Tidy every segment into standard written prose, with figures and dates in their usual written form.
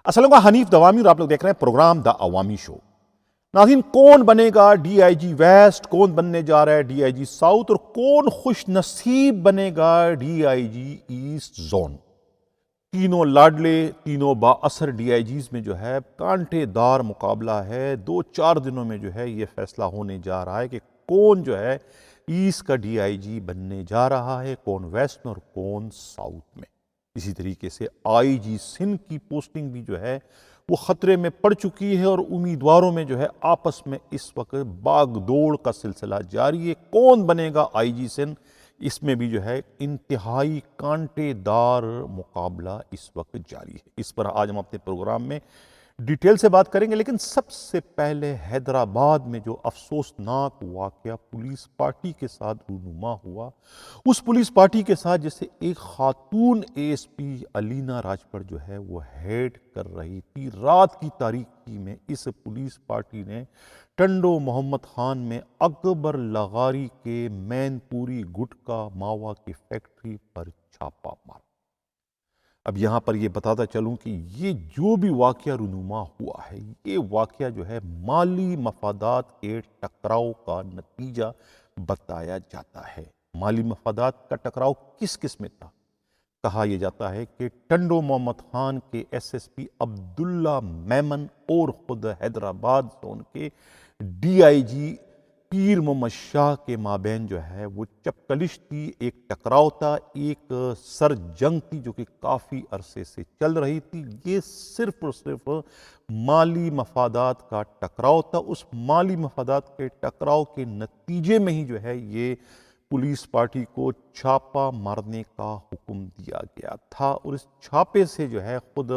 السلام علیکم، حنیف دوامی اور آپ لوگ دیکھ رہے ہیں پروگرام دا عوامی شو۔ ناظرین، کون بنے گا ڈی آئی جی ویسٹ، کون بننے جا رہا ہے ڈی آئی جی ساؤتھ، اور کون خوش نصیب بنے گا D I G east zone? تینوں لاڈلے، تینوں با اثر ڈی آئی جیز میں جو ہے کانٹے دار مقابلہ ہے۔ 2-4 دنوں میں جو ہے یہ فیصلہ ہونے جا رہا ہے کہ کون جو ہے ایسٹ کا ڈی آئی جی بننے جا رہا ہے، کون ویسٹ میں اور کون ساؤتھ میں۔ اسی طریقے سے آئی جی سندھ کی پوسٹنگ بھی جو ہے وہ خطرے میں پڑ چکی ہے، اور امیدواروں میں جو ہے آپس میں اس وقت باغ دوڑ کا سلسلہ جاری ہے۔ کون بنے گا آئی جی سندھ، اس میں بھی جو ہے انتہائی کانٹے دار مقابلہ اس وقت جاری ہے۔ اس پر آج ہم اپنے پروگرام میں ڈیٹیل سے بات کریں گے، لیکن سب سے پہلے حیدرآباد میں جو افسوسناک واقعہ پولیس پارٹی کے ساتھ رونما ہوا، اس پولیس پارٹی کے ساتھ جسے ایک خاتون اے ایس پی علینا راجپر جو ہے وہ ہیڈ کر رہی تھی، رات کی تاریکی میں اس پولیس پارٹی نے ٹنڈو محمد خان میں اکبر لغاری کے مین پوری گٹکا ماوا کی فیکٹری پر چھاپا مارا۔ اب یہاں پر یہ بتاتا چلوں کہ یہ جو بھی واقعہ رونما ہوا ہے، یہ واقعہ جو ہے مالی مفادات کے ٹکراؤ کا نتیجہ بتایا جاتا ہے۔ مالی مفادات کا ٹکراؤ کس کس میں تھا؟ کہا یہ جاتا ہے کہ ٹنڈو محمد خان کے ایس ایس پی عبداللہ میمن اور خود حیدرآباد زون کے ڈی آئی جی پیر محمد شاہ کے مابین جو ہے وہ چپکلش تھی، ایک ٹکراؤ تھا، ایک سر جنگ تھی جو کہ کافی عرصے سے چل رہی تھی۔ یہ صرف اور صرف مالی مفادات کا ٹکراؤ تھا۔ اس مالی مفادات کے ٹکراؤ کے نتیجے میں ہی جو ہے یہ پولیس پارٹی کو چھاپا مارنے کا حکم دیا گیا تھا، اور اس چھاپے سے جو ہے خود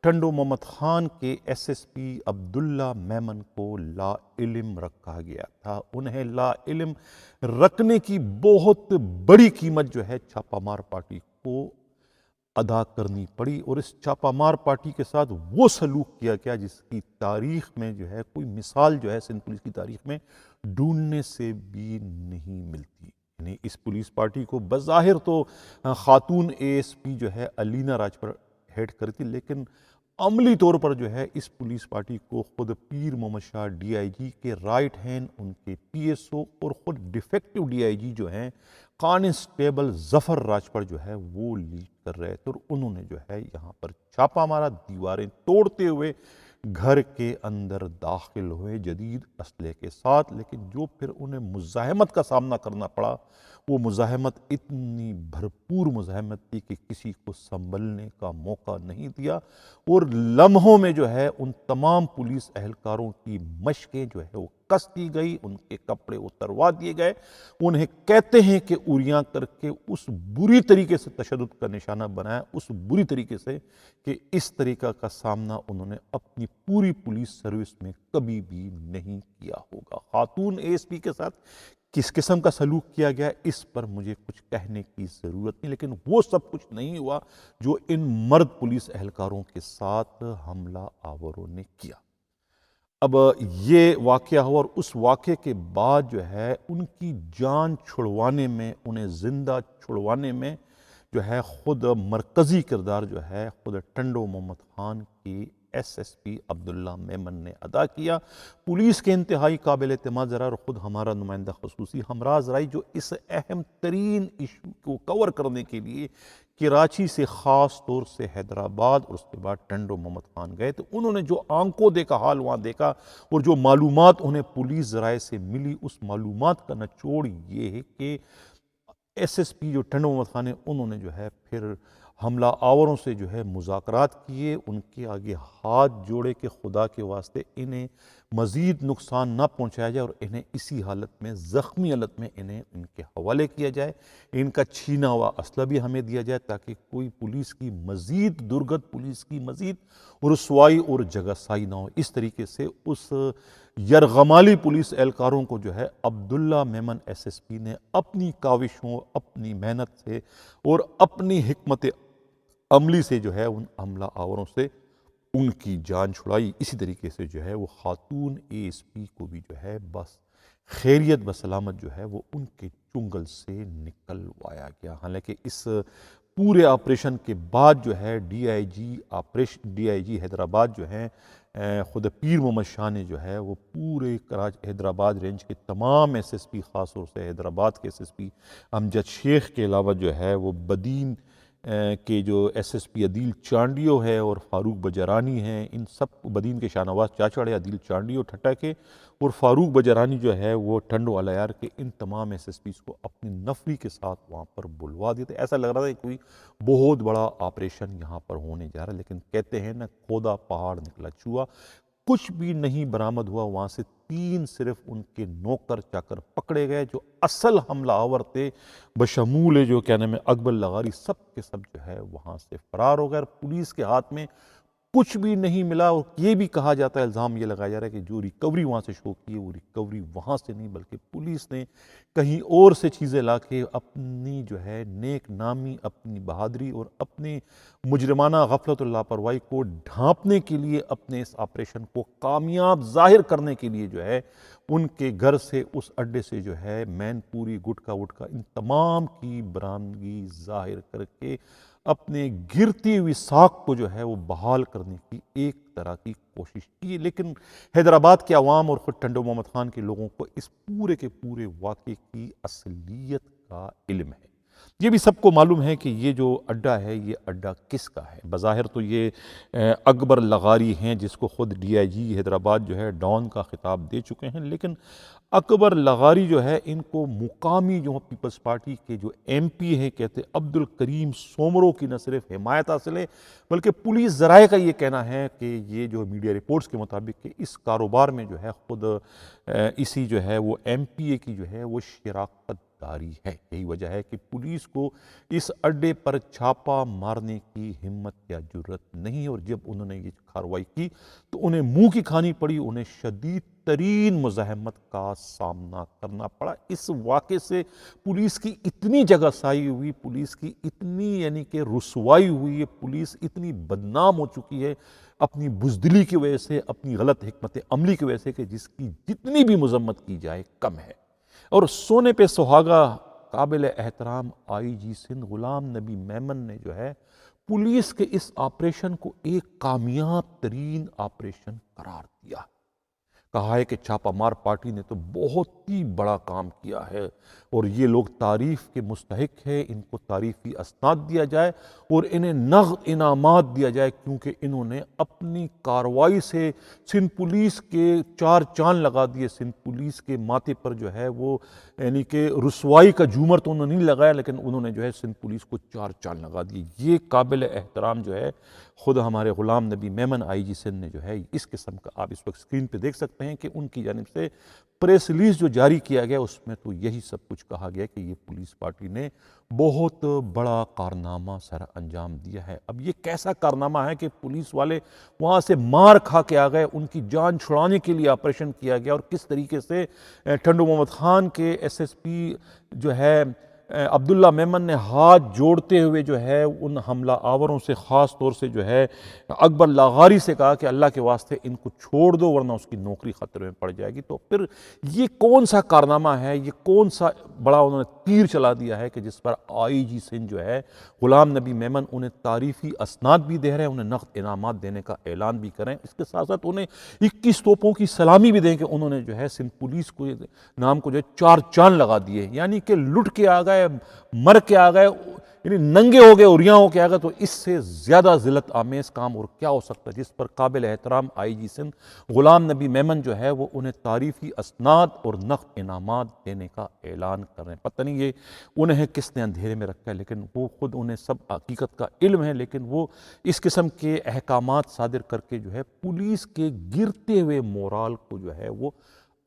ٹنڈو محمد خان کے ایس ایس پی عبداللہ میمن کو لا علم رکھا گیا تھا۔ انہیں لا علم رکھنے کی بہت بڑی قیمت جو ہے چھاپا مار پارٹی کو ادا کرنی پڑی، اور اس چھاپا مار پارٹی کے ساتھ وہ سلوک کیا گیا جس کی تاریخ میں جو ہے کوئی مثال جو ہے سندھ پولیس کی تاریخ میں ڈھونڈنے سے بھی نہیں ملتی۔ یعنی اس پولیس پارٹی کو بظاہر تو خاتون اے ایس پی جو ہے علینا راجپر ہیڈ کری تھی، لیکن عملی طور پر جو ہے اس پولیس پارٹی کو خود پیر محمد شاہ ڈی آئی جی کے رائٹ ہینڈ، ان کے پی ایس او اور خود ڈیفیکٹو ڈی آئی جی جو ہیں کانسٹیبل ظفر راجپر جو ہے وہ لیڈ کر رہے تھے، اور انہوں نے جو ہے یہاں پر چھاپا مارا، دیواریں توڑتے ہوئے گھر کے اندر داخل ہوئے جدید اسلحے کے ساتھ۔ لیکن جو پھر انہیں مزاحمت کا سامنا کرنا پڑا، وہ مزاحمت اتنی بھرپور مزاحمت تھی کہ کسی کو سنبھلنے کا موقع نہیں دیا، اور لمحوں میں جو ہے ان تمام پولیس اہلکاروں کی مشقیں جو ہے وہ کس دی گئی، ان کے کپڑے اتروا دیے گئے، انہیں کہتے ہیں کہ اوریاں کر کے اس بری طریقے سے تشدد کا نشانہ بنایا، اس بری طریقے سے کہ اس طریقہ کا سامنا انہوں نے اپنی پوری پولیس سروس میں کبھی بھی نہیں کیا ہوگا۔ خاتون اے ایس پی کے ساتھ کس قسم کا سلوک کیا گیا اس پر مجھے کچھ کہنے کی ضرورت نہیں، لیکن وہ سب کچھ نہیں ہوا جو ان مرد پولیس اہلکاروں کے ساتھ حملہ آوروں نے کیا۔ اب یہ واقعہ ہوا، اور اس واقعے کے بعد جو ہے ان کی جان چھڑوانے میں، انہیں زندہ چھڑوانے میں جو ہے خود مرکزی کردار جو ہے خود ٹنڈو محمد خان کی ایس ایس پی عبداللہ میمن نے ادا کیا۔ پولیس کے انتہائی قابل اعتماد ذرائع اور خود ہمارا نمائندہ خصوصی ہمراز رائی جو اس اہم ترین ایشو کو کور کرنے کے لیے کراچی سے خاص طور سے حیدرآباد اور اس کے بعد ٹنڈو محمد خان گئے تھے، انہوں نے جو آنکھوں دیکھا حال وہاں دیکھا، اور جو معلومات انہیں پولیس ذرائع سے ملی، اس معلومات کا نچوڑ یہ ہے کہ ایس ایس پی جو ٹنڈو محمد خان ہیں انہوں نے جو ہے پھر حملہ آوروں سے جو ہے مذاکرات کیے، ان کے آگے ہاتھ جوڑے کہ خدا کے واسطے انہیں مزید نقصان نہ پہنچایا جائے، اور انہیں اسی حالت میں زخمی حالت میں انہیں ان کے حوالے کیا جائے، ان کا چھینا ہوا اسلحہ بھی ہمیں دیا جائے تاکہ کوئی پولیس کی مزید درگت، پولیس کی مزید رسوائی اور جگہ سائی نہ ہو۔ اس طریقے سے اس یرغمالی پولیس اہلکاروں کو جو ہے عبداللہ میمن ایس ایس پی نے اپنی کاوشوں، اپنی محنت سے اور اپنی حکمت عملی سے جو ہے ان حملہ آوروں سے ان کی جان چھڑائی۔ اسی طریقے سے جو ہے وہ خاتون اے ایس پی کو بھی جو ہے بس خیریت بسلامت جو ہے وہ ان کے چنگل سے نکلوایا گیا۔ حالانکہ اس پورے آپریشن کے بعد جو ہے ڈی آئی جی حیدرآباد جو ہیں خود پیر محمد شاہ نے جو ہے وہ پورے حیدرآباد رینج کے تمام ایس ایس پی، خاص طور سے حیدرآباد کے ایس ایس پی امجد شیخ کے علاوہ جو ہے وہ بدین کے جو ایس ایس پی عدیل چانڈیو ہے اور فاروق بجرانی ہیں، ان سب بدین کے شاہ نواز چاچڑ ہے، عدیل چانڈیو ٹھٹا کے، اور فاروق بجرانی جو ہے وہ ٹھنڈو علیار کے، ان تمام ایس ایس پیز کو اپنی نفری کے ساتھ وہاں پر بلوا دیتے۔ ایسا لگ رہا تھا کہ کوئی بہت بڑا آپریشن یہاں پر ہونے جا رہا ہے، لیکن کہتے ہیں نا کھودا پہاڑ نکلا چوہا، کچھ بھی نہیں برآمد ہوا۔ وہاں سے 3 صرف ان کے نوکر چاکر پکڑے گئے جو اصل حملہ آور تھے، بشمول جو کیا نام ہے اکبر لغاری، سب کے سب جو ہے وہاں سے فرار ہو گئے۔ پولیس کے ہاتھ میں کچھ بھی نہیں ملا، اور یہ بھی کہا جاتا ہے، الزام یہ لگایا جا رہا ہے کہ جو ریکوری وہاں سے شو کی ہے وہ ریکوری وہاں سے نہیں بلکہ پولیس نے کہیں اور سے چیزیں لا کے اپنی جو ہے نیک نامی، اپنی بہادری اور اپنے مجرمانہ غفلت اور لاپرواہی کو ڈھانپنے کے لیے، اپنے اس آپریشن کو کامیاب ظاہر کرنے کے لیے جو ہے ان کے گھر سے، اس اڈے سے جو ہے مین پوری، گٹکا وٹکا، ان تمام کی برآمدگی ظاہر کر کے اپنے گرتی ہوئی ساکھ کو جو ہے وہ بحال کرنے کی ایک طرح کی کوشش کی۔ لیکن حیدرآباد کے عوام اور خود ٹنڈو محمد خان کے لوگوں کو اس پورے کے پورے واقعے کی اصلیت کا علم ہے۔ یہ بھی سب کو معلوم ہے کہ یہ جو اڈا ہے یہ اڈا کس کا ہے۔ بظاہر تو یہ اکبر لغاری ہیں جس کو خود ڈی آئی جی حیدرآباد جو ہے ڈان کا خطاب دے چکے ہیں، لیکن اکبر لغاری جو ہے ان کو مقامی جو پیپلز پارٹی کے جو ایم پی ہیں کہتے عبد الکریم سومرو کی نہ صرف حمایت حاصل ہے بلکہ پولیس ذرائع کا یہ کہنا ہے کہ یہ جو میڈیا رپورٹس کے مطابق کہ اس کاروبار میں جو ہے خود اسی جو ہے وہ ایم پی اے کی جو ہے وہ شراکت داری ہے۔ یہی وجہ ہے کہ پولیس کو اس اڈے پر چھاپا مارنے کی ہمت یا جرت نہیں، اور جب انہوں نے یہ کارروائی کی تو انہیں منہ کی کھانی پڑی، انہیں شدید ترین مزاحمت کا سامنا کرنا پڑا۔ اس واقعے سے پولیس کی اتنی جگہ سائی ہوئی، پولیس کی اتنی یعنی کہ رسوائی ہوئی ہے، پولیس اتنی بدنام ہو چکی ہے اپنی بزدلی کی وجہ سے، اپنی غلط حکمت عملی کی وجہ سے، کہ جس کی جتنی بھی مذمت کی جائے کم ہے۔ اور سونے پہ سہاگا قابل احترام آئی جی سندھ غلام نبی میمن نے جو ہے پولیس کے اس آپریشن کو ایک کامیاب ترین آپریشن قرار دیا، کہا ہے کہ چھاپا مار پارٹی نے تو بہت ہی بڑا کام کیا ہے اور یہ لوگ تعریف کے مستحق ہے، ان کو تعریفی اسناد دیا جائے اور انہیں نقد انعامات دیا جائے، کیونکہ انہوں نے اپنی کارروائی سے سندھ پولیس کے 4 چاند لگا دیے۔ سندھ پولیس کے ماتھے پر جو ہے وہ یعنی کہ رسوائی کا جھومر تو انہوں نے نہیں لگایا، لیکن انہوں نے جو ہے سندھ پولیس کو 4 چاند لگا دیے۔ یہ قابل احترام جو ہے خود ہمارے غلام نبی میمن آئی جی سندھ نے جو ہے اس قسم کا، آپ اس وقت اسکرین پہ دیکھ سکتے ہیں کہ ان کی جانب سے پریس ریلیز جو جاری کیا گیا اس میں تو یہی سب کچھ کہا گیا کہ یہ پولیس پارٹی نے بہت بڑا کارنامہ سر انجام دیا ہے۔ اب یہ کیسا کارنامہ ہے کہ پولیس والے وہاں سے مار کھا کے آ گئے، ان کی جان چھڑانے کے لیے آپریشن کیا گیا، اور کس طریقے سے ٹنڈو محمد خان کے ایس ایس پی جو ہے عبداللہ میمن نے ہاتھ جوڑتے ہوئے جو ہے ان حملہ آوروں سے، خاص طور سے جو ہے اکبر لغاری سے کہا کہ اللہ کے واسطے ان کو چھوڑ دو ورنہ اس کی نوکری خطرے میں پڑ جائے گی۔ تو پھر یہ کون سا کارنامہ ہے، یہ کون سا بڑا انہوں نے تیر چلا دیا ہے کہ جس پر آئی جی سندھ جو ہے غلام نبی میمن انہیں تعریفی اسناد بھی دے رہے ہیں، انہیں نقد انعامات دینے کا اعلان بھی کریں، اس کے ساتھ ساتھ انہیں 21 توپوں کی سلامی بھی دیں کہ انہوں نے جو ہے سندھ پولیس کو نام کو جو ہے 4 چاند لگا دیے، یعنی کہ لٹ کے آ گئے، مر کے آ گئے، یعنی ننگے ہو گئے، اوریاں ہو کے آ گئے۔ تو اس سے زیادہ ذلت آمیز کام اور کیا ہو سکتا ہے، جس پر قابل احترام آئی جی سندھ غلام نبی میمن جو ہے وہ انہیں تعریفی اسناد اور نقد انعامات دینے کا اعلان کر رہے ہیں۔ پتہ نہیں یہ انہیں کس نے اندھیرے میں رکھا ہے، لیکن وہ خود انہیں سب حقیقت کا علم ہے، لیکن وہ اس قسم کے احکامات صادر کر کے جو ہے پولیس کے گرتے ہوئے مورال کو جو ہے وہ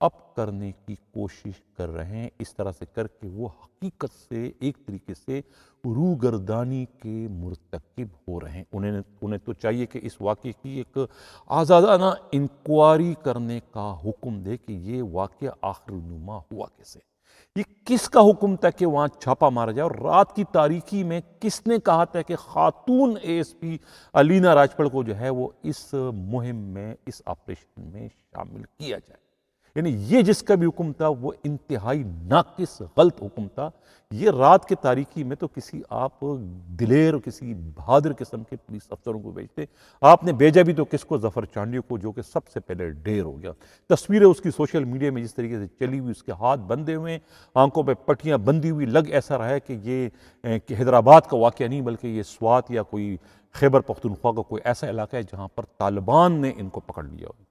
اپ کرنے کی کوشش کر رہے ہیں، اس طرح سے کر کے وہ حقیقت سے ایک طریقے سے روگردانی کے مرتکب ہو رہے ہیں۔ انہیں تو چاہیے کہ اس واقعے کی ایک آزادانہ انکوائری کرنے کا حکم دے کہ یہ واقعہ آخر نما ہوا کیسے، یہ کس کا حکم تھا کہ وہاں چھاپا مارا جائے، اور رات کی تاریکی میں کس نے کہا تھا کہ خاتون اے ایس پی الینا راجپل کو جو ہے وہ اس مہم میں، اس آپریشن میں شامل کیا جائے۔ یعنی یہ جس کا بھی حکم تھا وہ انتہائی ناقص غلط حکم تھا۔ یہ رات کے تاریکی میں تو کسی آپ دلیر کسی بہادر قسم کے پولیس افسروں کو بھیجتے، آپ نے بھیجا بھی تو کس کو؟ ظفر چانڈی کو، جو کہ سب سے پہلے ڈھیر ہو گیا۔ تصویریں اس کی سوشل میڈیا میں جس طریقے سے چلی ہوئی، اس کے ہاتھ بندھے ہوئے، آنکھوں پہ پٹیاں بندھی ہوئی، لگ ایسا رہا ہے کہ یہ حیدرآباد کا واقعہ نہیں بلکہ یہ سوات یا کوئی خیبر پختونخوا کا کوئی ایسا علاقہ ہے جہاں پر طالبان نے ان کو پکڑ لیا ہو۔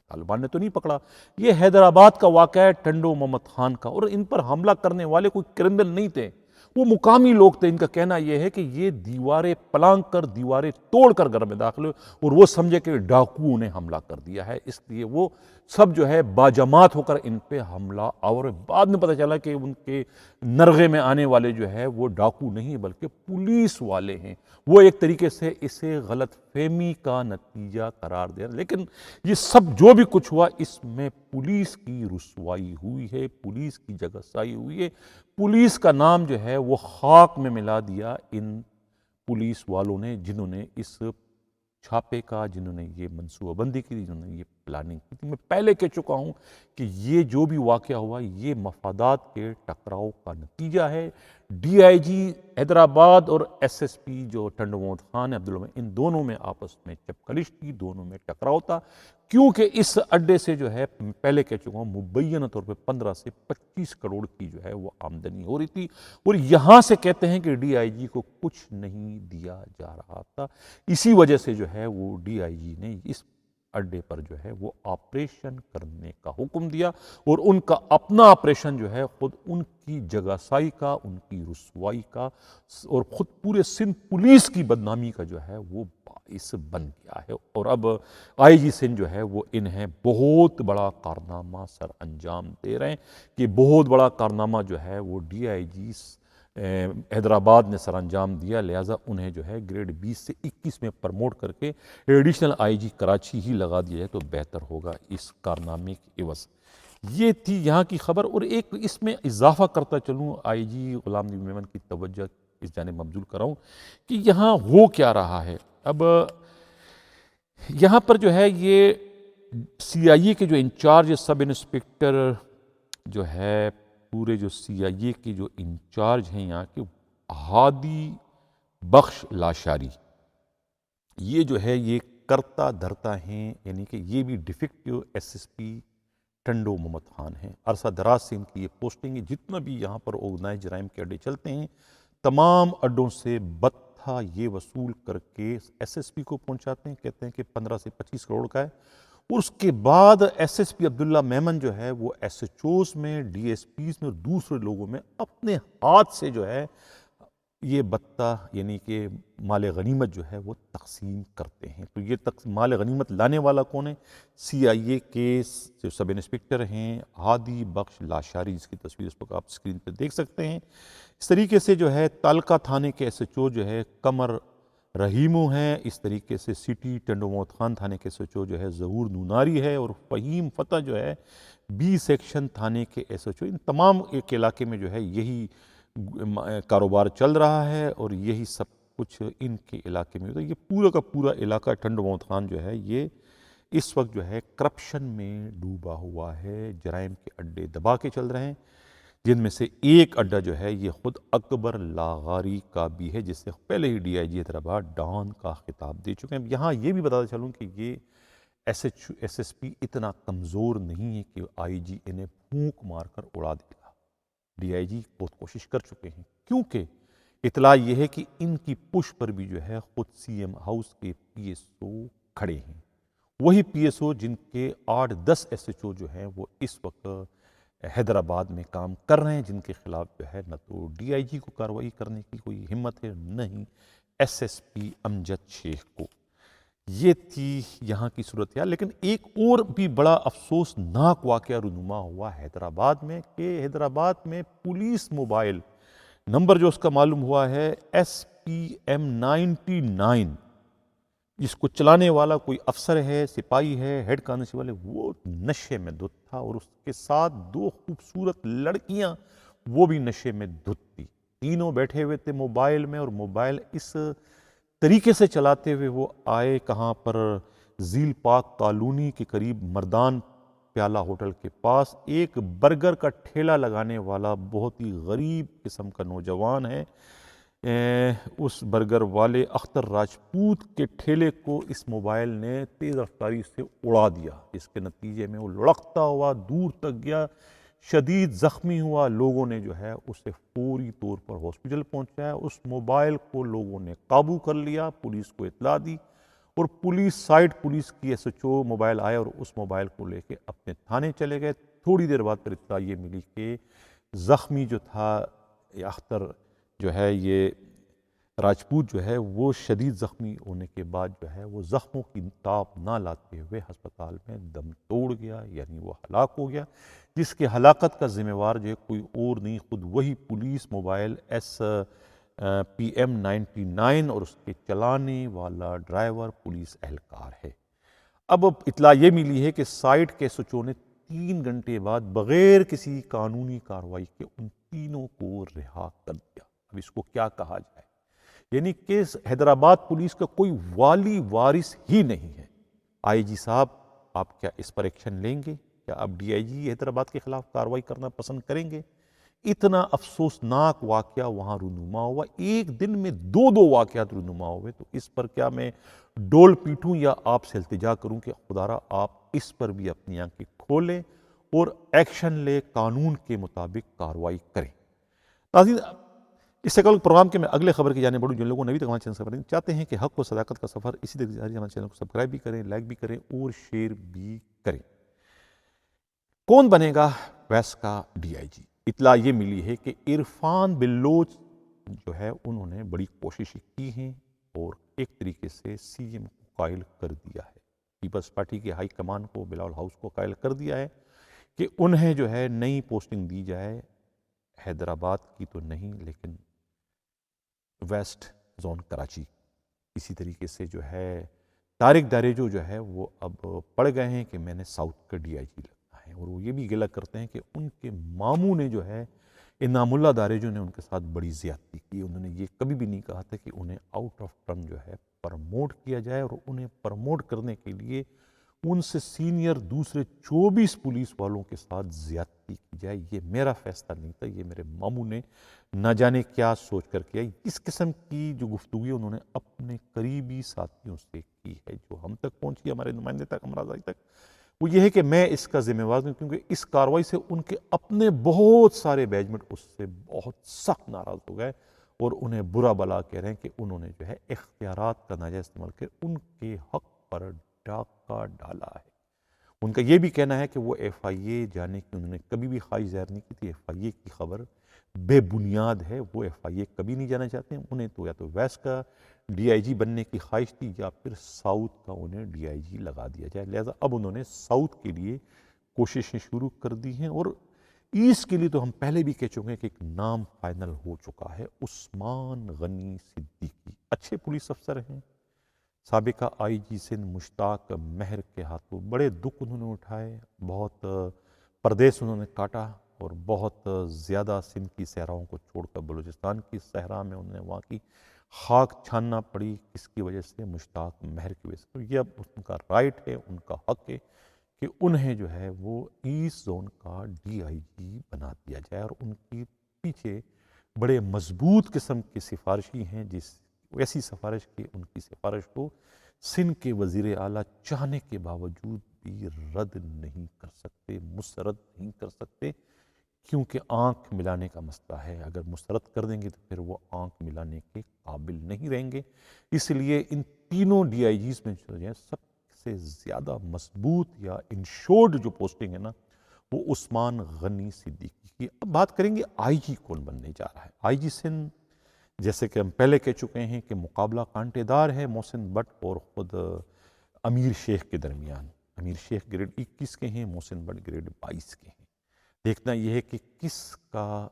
طالبان نے تو نہیں پکڑا، یہ حیدرآباد کا واقعہ ہے ٹنڈو محمد خان کا، اور ان پر حملہ کرنے والے کوئی کرمنل نہیں تھے، وہ مقامی لوگ تھے۔ ان کا کہنا یہ ہے کہ یہ دیواریں پلانگ کر، دیواریں توڑ کر گھر میں داخل ہوئے اور وہ سمجھے کہ ڈاکوؤں نے حملہ کر دیا ہے، اس لیے وہ سب جو ہے باجماعت ہو کر ان پہ حملہ آور۔ بعد میں پتہ چلا کہ ان کے نرغے میں آنے والے جو ہے وہ ڈاکو نہیں بلکہ پولیس والے ہیں۔ وہ ایک طریقے سے اسے غلط فہمی کا نتیجہ قرار دے رہے، لیکن یہ سب جو بھی کچھ ہوا اس میں پولیس کی رسوائی ہوئی ہے، پولیس کی جگہسائی ہوئی ہے، پولیس کا نام جو ہے وہ خاک میں ملا دیا ان پولیس والوں نے، جنہوں نے اس چھاپے کا، جنہوں نے یہ منصوبہ بندی کی تھی، جنہوں نے یہ پلاننگ کی تھی۔ میں پہلے کہہ چکا ہوں کہ یہ جو بھی واقعہ ہوا یہ مفادات کے ٹکراؤ کا نتیجہ ہے۔ ڈی آئی جی حیدرآباد اور ایس ایس پی جو ٹنڈو محمد خان عبداللہ، ان دونوں میں آپس میں چپکلش تھی، دونوں میں ٹکراؤ تھا، کیونکہ اس اڈے سے جو ہے پہلے کہہ چکا ہوں مبینہ طور پہ 15 سے 25 کروڑ کی جو ہے وہ آمدنی ہو رہی تھی، اور یہاں سے کہتے ہیں کہ ڈی آئی جی کو کچھ نہیں دیا جا رہا تھا۔ اسی وجہ سے جو ہے وہ ڈی آئی جی نے اس اڈے پر جو ہے وہ آپریشن کرنے کا حکم دیا، اور ان کا اپنا آپریشن جو ہے خود ان کی جگہسائی کا، ان کی رسوائی کا، اور خود پورے سندھ پولیس کی بدنامی کا جو ہے وہ باعث بن گیا ہے۔ اور اب آئی جی سندھ جو ہے وہ انہیں بہت بڑا کارنامہ سر انجام دے رہے ہیں کہ بہت بڑا کارنامہ جو ہے وہ ڈی آئی جی حیدرآباد نے سر انجام دیا، لہٰذا انہیں جو ہے گریڈ 20 سے 21 میں پرموٹ کر کے ایڈیشنل آئی جی کراچی ہی لگا دیا جائے تو بہتر ہوگا اس کارنامے کے عوض۔ یہ تھی یہاں کی خبر، اور ایک اس میں اضافہ کرتا چلوں، آئی جی غلام نبی میمن کی توجہ اس جانب مبذول کراؤں کہ یہاں ہو کیا رہا ہے۔ اب یہاں پر جو ہے یہ سی آئی اے کے جو انچارج سب انسپکٹر جو ہے، پورے جو سی آئی اے کے جو انچارج ہیں یہاں کے، ہادی بخش لاشاری، یہ جو ہے یہ کرتا دھرتا ہیں، یعنی کہ یہ بھی de facto S S P Tando Muhammad Khan ہیں۔ عرصہ دراز سے ان کی یہ پوسٹنگ ہے، جتنا بھی یہاں پر آرگنائز جرائم کے اڈے چلتے ہیں تمام اڈوں سے بتہ یہ وصول کر کے ایس ایس پی کو پہنچاتے ہیں، کہتے ہیں کہ 15 سے 25 کروڑ کا ہے، اور اس کے بعد ایس ایس پی عبداللہ میمن جو ہے وہ ایس ایچ اوز میں، ڈی ایس پیز میں اور دوسرے لوگوں میں اپنے ہاتھ سے جو ہے یہ بتہ یعنی کہ مال غنیمت جو ہے وہ تقسیم کرتے ہیں۔ تو یہ مال غنیمت لانے والا کون ہے؟ سی آئی اے کے جو سب انسپکٹر ہیں ہادی بخش لاشاری، جس کی تصویر اس وقت آپ اسکرین پہ دیکھ سکتے ہیں۔ اس طریقے سے جو ہے تالکا تھانے کے ایس ایچ او جو ہے قمر رحیمو ہیں، اس طریقے سے سٹی ٹنڈو محمد خان تھانے کے ایس ایچ او جو ہے ظہور نوناری ہے، اور فہیم فتح جو ہے بی سیکشن تھانے کے ایس ایچ او۔ ان تمام ایک علاقے میں جو ہے یہی کاروبار چل رہا ہے، اور یہی سب کچھ ان کے علاقے میں ہوتا ہے۔ یہ پورا کا پورا علاقہ ٹنڈو محمد خان جو ہے یہ اس وقت جو ہے کرپشن میں ڈوبا ہوا ہے، جرائم کے اڈے دبا کے چل رہے ہیں، جن میں سے ایک اڈا جو ہے یہ خود اکبر لاغاری کا بھی ہے، جس سے پہلے ہی D I G Hyderabad don کا خطاب دے چکے ہیں۔ یہاں یہ بھی بتاتا چلوں کہ یہ ایس ایس پی اتنا کمزور نہیں ہے کہ آئی جی انہیں پھونک مار کر اڑا دے گا۔ ڈی آئی جی بہت کوشش کر چکے ہیں، کیونکہ اطلاع یہ ہے کہ ان کی پش پر بھی جو ہے خود سی ایم ہاؤس کے پی ایس او کھڑے ہیں، وہی پی ایس او جن کے 8-10 ایس ایچ او جو ہیں وہ اس وقت حیدرآباد میں کام کر رہے ہیں، جن کے خلاف جو ہے نہ تو ڈی آئی جی کو کارروائی کرنے کی کوئی ہمت ہے، نہ ہی ایس ایس پی امجد شیخ کو۔ یہ تھی یہاں کی صورتحال۔ لیکن ایک اور بھی بڑا افسوسناک واقعہ رونما ہوا حیدرآباد میں، کہ حیدرآباد میں پولیس موبائل نمبر جو اس کا معلوم ہوا ہے SPM99، جس کو چلانے والا کوئی افسر ہے، سپاہی ہے، ہیڈ کانسٹیبل ہے، وہ نشے میں دھت تھا، اور اس کے ساتھ 2 خوبصورت لڑکیاں وہ بھی نشے میں دھت تھی۔ تینوں بیٹھے ہوئے تھے موبائل میں، اور موبائل اس طریقے سے چلاتے ہوئے وہ آئے کہاں پر، ذیل پاک کالونی کے قریب مردان پیالہ ہوٹل کے پاس ایک برگر کا ٹھیلا لگانے والا بہت ہی غریب قسم کا نوجوان ہے، اس برگر والے اختر راجپوت کے ٹھیلے کو اس موبائل نے تیز رفتاری سے اڑا دیا، جس کے نتیجے میں وہ لڑکتا ہوا دور تک گیا، شدید زخمی ہوا۔ لوگوں نے جو ہے اسے فوری طور پر ہاسپٹل پہنچایا، اس موبائل کو لوگوں نے قابو کر لیا، پولیس کو اطلاع دی اور پولیس کی ایس ایچ او موبائل آیا اور اس موبائل کو لے کے اپنے تھانے چلے گئے۔ تھوڑی دیر بعد پھر اطلاع یہ ملی کہ زخمی جو تھا اختر جو ہے یہ راجپوت جو ہے وہ شدید زخمی ہونے کے بعد جو ہے وہ زخموں کی تاب نہ لاتے ہوئے ہسپتال میں دم توڑ گیا، یعنی وہ ہلاک ہو گیا، جس کے ہلاکت کا ذمہ وار جو ہے کوئی اور نہیں، خود وہی پولیس موبائل PM99 اور اس کے چلانے والا ڈرائیور پولیس اہلکار ہے۔ اب اطلاع یہ ملی ہے کہ سائٹ کے ایس ایچ او نے 3 گھنٹے بعد بغیر کسی قانونی کارروائی کے ان تینوں کو رہا کر دیا۔ اب اس کو کیا کہا جائے، یعنی کہ حیدرآباد پولیس کا کوئی والی وارث ہی نہیں ہے۔ آئی جی صاحب، آپ کیا اس پر ایکشن لیں گے؟ کیا آپ ڈی آئی جی حیدرآباد کے خلاف کارروائی کرنا پسند کریں گے؟ اتنا افسوسناک واقعہ وہاں رونما ہوا، ایک دن میں 2 واقعات رونما ہوئے، تو اس پر کیا میں ڈول پیٹوں یا آپ سے التجا کروں کہ خدارا آپ اس پر بھی اپنی آنکھیں کھولیں اور ایکشن لے، قانون کے مطابق کارروائی کریں۔ ناظرین، اس سے قبل پروگرام کے میں اگلے خبر کی جانب بڑھوں، جن لوگوں نے ابھی تک ہمارے چینل سبسکرائب نہیں چاہتے ہیں کہ حق و صداقت کا سفر اسی طرح جاری، ہمارے چینل کو سبسکرائب بھی کریں، لائک بھی کریں اور شیئر بھی کریں۔ کون بنے گا ویس کا ڈی آئی جی؟ اطلاع یہ ملی ہے کہ عرفان بلوچ جو ہے انہوں نے بڑی کوششیں کی ہیں اور ایک طریقے سے سی ایم کو قائل کر دیا ہے، پیپلز پارٹی کے ہائی کمان کو، بلاول ہاؤس کو قائل کر دیا ہے کہ انہیں جو ہے نئی پوسٹنگ دی جائے، حیدرآباد کی تو نہیں لیکن ویسٹ زون کراچی۔ اسی طریقے سے جو ہے طارق داریجو جو ہے وہ اب پڑ گئے ہیں کہ میں نے ساؤتھ کا ڈی آئی جی لگنا ہے، اور وہ یہ بھی گلہ کرتے ہیں کہ ان کے ماموں نے جو ہے انعام اللہ داریجو نے ان کے ساتھ بڑی زیادتی کی۔ انہوں نے یہ کبھی بھی نہیں کہا تھا کہ انہیں آؤٹ آف ٹرم جو ہے پرموٹ کیا جائے، اور انہیں پرموٹ کرنے کے لیے ان سے سینئر دوسرے 24 پولیس والوں کے ساتھ زیادتی کی جائے۔ یہ میرا فیصلہ نہیں تھا، یہ میرے ماموں نے نہ جانے کیا سوچ کر کیا۔ اس قسم کی جو گفتگو انہوں نے اپنے قریبی ساتھیوں سے کی ہے، جو ہم تک پہنچی، ہمارے نمائندے تک، امراض بھائی تک، وہ یہ ہے کہ میں اس کا ذمہ وار ہوں، کیونکہ اس کارروائی سے ان کے اپنے بہت سارے بیچ اس سے بہت سخت ناراض ہو گئے اور انہیں برا بلا کہہ رہے ہیں کہ انہوں نے جو ہے اختیارات کا ناجائز استعمال کر ان کے حق پر ڈاکہ ڈالا ہے۔ ان کا یہ بھی کہنا ہے کہ وہ ایف آئی اے جانے کی انہوں نے کبھی بھی خواہش ظاہر نہیں کی تھی، ایف آئی اے کی خبر بے بنیاد ہے، وہ ایف آئی اے کبھی نہیں جانا چاہتے ہیں، انہیں تو یا تو ویسٹ کا ڈی آئی جی بننے کی خواہش تھی یا پھر ساؤتھ کا انہیں ڈی آئی جی لگا دیا جائے، لہٰذا اب انہوں نے ساؤتھ کے لیے کوششیں شروع کر دی ہیں۔ اور ایسٹ کے لیے تو ہم پہلے بھی کہہ چکے ہیں کہ ایک نام فائنل ہو چکا ہے، عثمان غنی صدیقی، اچھے پولیس افسر ہیں، سابقہ آئی جی سندھ مشتاق مہر کے ہاتھوں بڑے دکھ انہوں نے اٹھائے، بہت پردیس انہوں نے کاٹا اور بہت زیادہ سندھ کی صحراؤں کو چھوڑ کر بلوچستان کی صحرا میں انہیں وہاں کی خاک چھاننا پڑی، کس کی وجہ سے؟ مشتاق مہر کی وجہ سے۔ تو یہ اب ان کا رائٹ ہے، ان کا حق ہے کہ انہیں جو ہے وہ ایسٹ زون کا ڈی آئی جی بنا دیا جائے، اور ان کی پیچھے بڑے مضبوط قسم کی سفارشی ہیں، جس ایسی سفارش کی ان کی سفارش کو سندھ کے وزیر اعلیٰ چاہنے کے باوجود بھی رد نہیں کر سکتے، مسترد نہیں کر سکتے، کیونکہ آنکھ ملانے کا مسئلہ ہے۔ اگر مسترد کر دیں گے تو پھر وہ آنکھ ملانے کے قابل نہیں رہیں گے۔ اس لیے ان تینوں ڈی آئی جیز میں جو ہے سب سے زیادہ مضبوط یا انشورڈ جو پوسٹنگ ہے نا، وہ عثمان غنی صدیقی کی۔ اب بات کریں گے آئی جی کون بننے جا رہا ہے۔ آئی جی سندھ، جیسے کہ ہم پہلے کہہ چکے ہیں کہ مقابلہ کانٹے دار ہے محسن بٹ اور خود امیر شیخ کے درمیان۔ امیر شیخ گریڈ 21 کے ہیں، محسن بٹ گریڈ 22 کے ہیں۔ دیکھنا یہ ہے کہ کس کا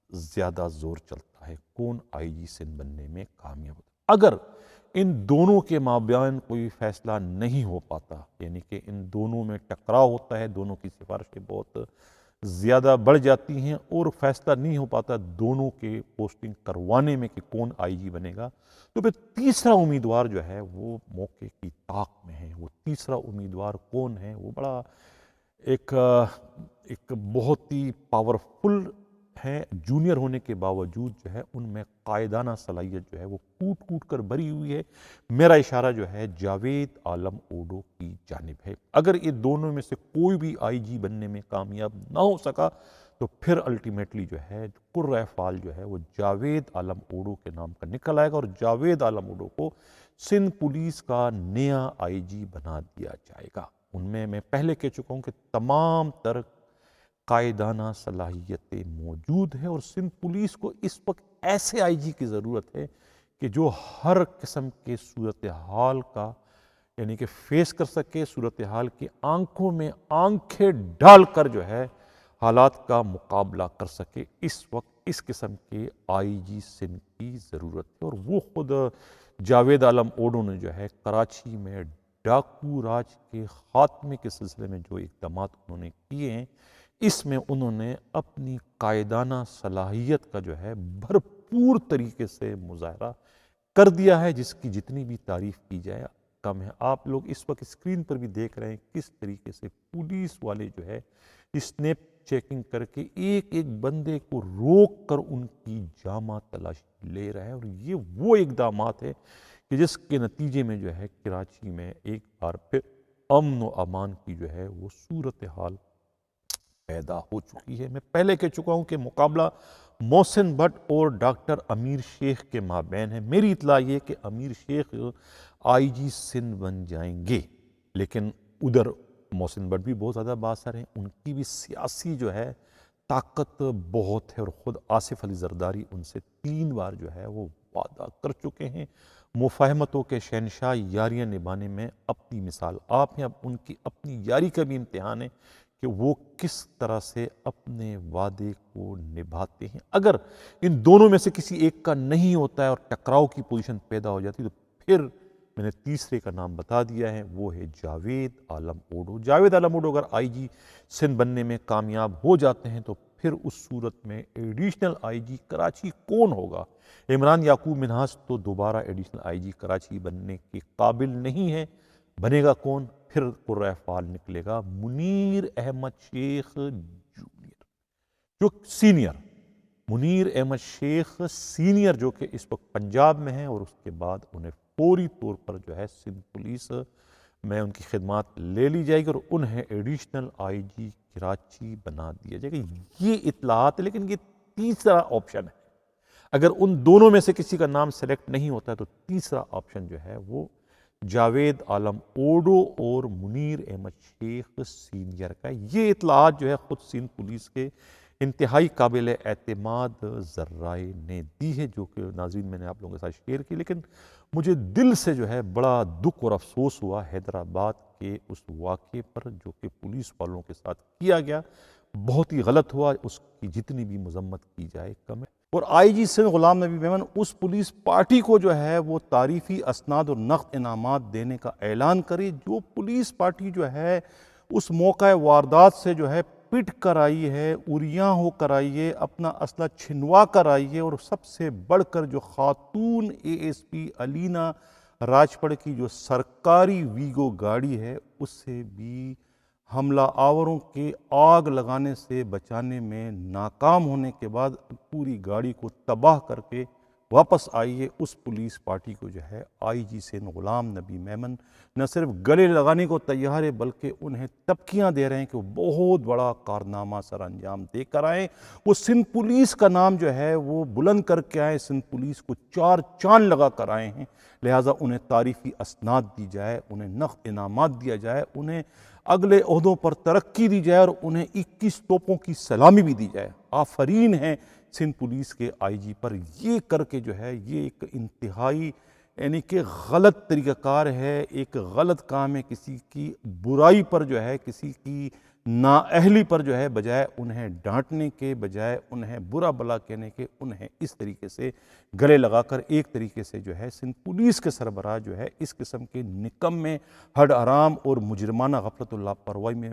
زیادہ زور چلتا ہے، کون آئی جی سندھ بننے میں کامیاب ہوتا ہے۔ اگر ان دونوں کے مابین کوئی فیصلہ نہیں ہو پاتا، یعنی کہ ان دونوں میں ٹکراؤ ہوتا ہے، دونوں کی سفارشیں بہت زیادہ بڑھ جاتی ہیں اور فیصلہ نہیں ہو پاتا دونوں کے پوسٹنگ کروانے میں کہ کون آئی جی بنے گا، تو پھر تیسرا امیدوار جو ہے وہ موقع کی طاق میں ہے۔ وہ تیسرا امیدوار کون ہے؟ وہ بڑا ایک بہت ہی پاورفل ہیں، جونیئر ہونے کے باوجود جو ہے ان میں قائدانہ صلاحیت جو ہے وہ کوٹ کوٹ کر بھری ہوئی ہے۔ میرا اشارہ جو ہے جاوید عالم اوڈو کی جانب ہے۔ اگر یہ دونوں میں سے کوئی بھی آئی جی بننے میں کامیاب نہ ہو سکا تو پھر الٹیمیٹلی جو ہے قرۂ فال جو ہے وہ جاوید عالم اوڈو کے نام کا نکل آئے گا، اور جاوید عالم اوڈو کو سندھ پولیس کا نیا آئی جی بنا دیا جائے گا۔ ان میں پہلے کہہ چکا ہوں کہ تمام تر قائدانہ صلاحیتیں موجود ہیں، اور سندھ پولیس کو اس وقت ایسے آئی جی کی ضرورت ہے کہ جو ہر قسم کے صورتحال کا یعنی کہ فیس کر سکے، صورتحال کی آنکھوں میں آنکھیں ڈال کر جو ہے حالات کا مقابلہ کر سکے۔ اس وقت اس قسم کے آئی جی سندھ کی ضرورت ہے، اور وہ خود جاوید عالم اوڈو نے جو ہے کراچی میں ڈاکو راج کے خاتمے کے سلسلے میں جو اقدامات انہوں نے کیے ہیں، اس میں انہوں نے اپنی قائدانہ صلاحیت کا جو ہے بھرپور طریقے سے مظاہرہ کر دیا ہے، جس کی جتنی بھی تعریف کی جائے کم ہے۔ آپ لوگ اس وقت اسکرین پر بھی دیکھ رہے ہیں کس طریقے سے پولیس والے جو ہے اسنیپ چیکنگ کر کے ایک ایک بندے کو روک کر ان کی جامہ تلاشی لے رہے ہیں، اور یہ وہ اقدامات ہیں کہ جس کے نتیجے میں جو ہے کراچی میں ایک بار پھر امن و امان کی جو ہے وہ صورتحال پیدا ہو چکی ہے۔ میں پہلے کہہ چکا ہوں کہ مقابلہ محسن بٹ اور ڈاکٹر امیر شیخ کے مابین ہے۔ میری اطلاع یہ کہ امیر شیخ آئی جی سندھ بن جائیں گے، لیکن ادھر محسن بٹ بھی بہت زیادہ بااثر ہیں، ان کی بھی سیاسی جو ہے طاقت بہت ہے، اور خود آصف علی زرداری ان سے 3 بار جو ہے وہ وعدہ کر چکے ہیں۔ مفاہمتوں کے شہنشاہ یاریاں نبھانے میں اپنی مثال آپ ہیں، اب ان کی اپنی یاری کا بھی امتحان ہے کہ وہ کس طرح سے اپنے وعدے کو نبھاتے ہیں۔ اگر ان دونوں میں سے کسی ایک کا نہیں ہوتا ہے اور ٹکراؤ کی پوزیشن پیدا ہو جاتی تو پھر میں نے تیسرے کا نام بتا دیا ہے، وہ ہے جاوید عالم اوڈو۔ جاوید عالم اوڈو اگر آئی جی سندھ بننے میں کامیاب ہو جاتے ہیں تو پھر اس صورت میں ایڈیشنل آئی جی کراچی کون ہوگا؟ عمران یعقوب منہاس تو دوبارہ ایڈیشنل آئی جی کراچی بننے کے قابل نہیں ہے، بنے گا کون؟ پھر قرۂ فال نکلے گا منیر احمد شیخ جونیئر، جو سینئر منیر احمد شیخ سینئر، جو کہ اس وقت پنجاب میں ہیں، اور اس کے بعد انہیں فوری طور پر جو ہے سندھ پولیس میں ان کی خدمات لے لی جائے گی اور انہیں ایڈیشنل آئی جی کراچی بنا دیا جائے گا۔ یہ اطلاعات ہے، لیکن یہ تیسرا آپشن ہے۔ اگر ان دونوں میں سے کسی کا نام سلیکٹ نہیں ہوتا ہے تو تیسرا آپشن جو ہے وہ جاوید عالم اوڈو اور منیر احمد شیخ سینئر کا۔ یہ اطلاعات جو ہے خود سندھ پولیس کے انتہائی قابل اعتماد ذرائع نے دی ہے، جو کہ ناظرین میں نے آپ لوگوں کے ساتھ شیئر کی۔ لیکن مجھے دل سے جو ہے بڑا دکھ اور افسوس ہوا حیدرآباد کے اس واقعے پر جو کہ پولیس والوں کے ساتھ کیا گیا، بہت ہی غلط ہوا، اس کی جتنی بھی مذمت کی جائے کم ہے۔ اور آئی جی سندھ غلام نبی میمن اس پولیس پارٹی کو جو ہے وہ تعریفی اسناد اور نقد انعامات دینے کا اعلان کرے جو پولیس پارٹی جو ہے اس موقع واردات سے جو ہے پٹ کر آئی ہے، اریاں ہو کر آئی ہے، اپنا اسلحہ چھنوا کر آئی ہے، اور سب سے بڑھ کر جو خاتون اے ایس پی علینا راجپڑ کی جو سرکاری ویگو گاڑی ہے اس سے بھی حملہ آوروں کے آگ لگانے سے بچانے میں ناکام ہونے کے بعد پوری گاڑی کو تباہ کر کے واپس آئی ہے، اس پولیس پارٹی کو جو ہے آئی جی سندھ غلام نبی میمن نہ صرف گلے لگانے کو تیار ہے بلکہ انہیں تبکیاں دے رہے ہیں کہ وہ بہت بڑا کارنامہ سر انجام دے کر آئیں، وہ سندھ پولیس کا نام جو ہے وہ بلند کر کے آئیں، سندھ پولیس کو 4 چاند لگا کر آئے ہیں، لہٰذا انہیں تعریفی اسناد دی جائے، انہیں نقد انعامات دیا جائے، انہیں اگلے عہدوں پر ترقی دی جائے اور انہیں 21 توپوں کی سلامی بھی دی جائے۔ آفرین ہیں سندھ پولیس کے آئی جی پر، یہ کر کے جو ہے یہ ایک انتہائی یعنی کہ غلط طریقہ کار ہے، ایک غلط کام ہے، کسی کی برائی پر جو ہے کسی کی نااہلی پر جو ہے بجائے انہیں ڈانٹنے کے، بجائے انہیں برا بلا کہنے کے، انہیں اس طریقے سے گلے لگا کر ایک طریقے سے جو ہے سندھ پولیس کے سربراہ جو ہے اس قسم کے نکمے ہڈ حرام اور مجرمانہ غفلت و لاپرواہی میں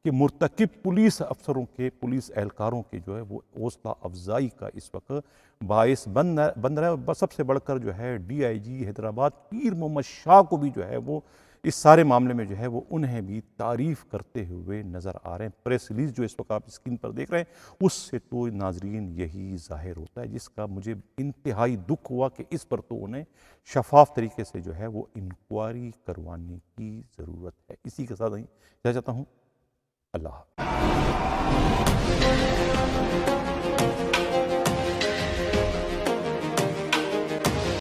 کہ مرتکب پولیس افسروں کے، پولیس اہلکاروں کے جو ہے وہ حوصلہ افزائی کا اس وقت باعث بن رہا ہے۔ اور سب سے بڑھ کر جو ہے ڈی آئی جی حیدرآباد پیر محمد شاہ کو بھی جو ہے وہ اس سارے معاملے میں جو ہے وہ انہیں بھی تعریف کرتے ہوئے نظر آ رہے ہیں۔ پریس ریلیز جو اس وقت آپ اسکرین پر دیکھ رہے ہیں اس سے تو ناظرین یہی ظاہر ہوتا ہے، جس کا مجھے انتہائی دکھ ہوا کہ اس پر تو انہیں شفاف طریقے سے جو ہے وہ انکوائری کروانے کی ضرورت ہے۔ اسی کے ساتھ اجازت چاہتا ہوں، اللہ حافظ۔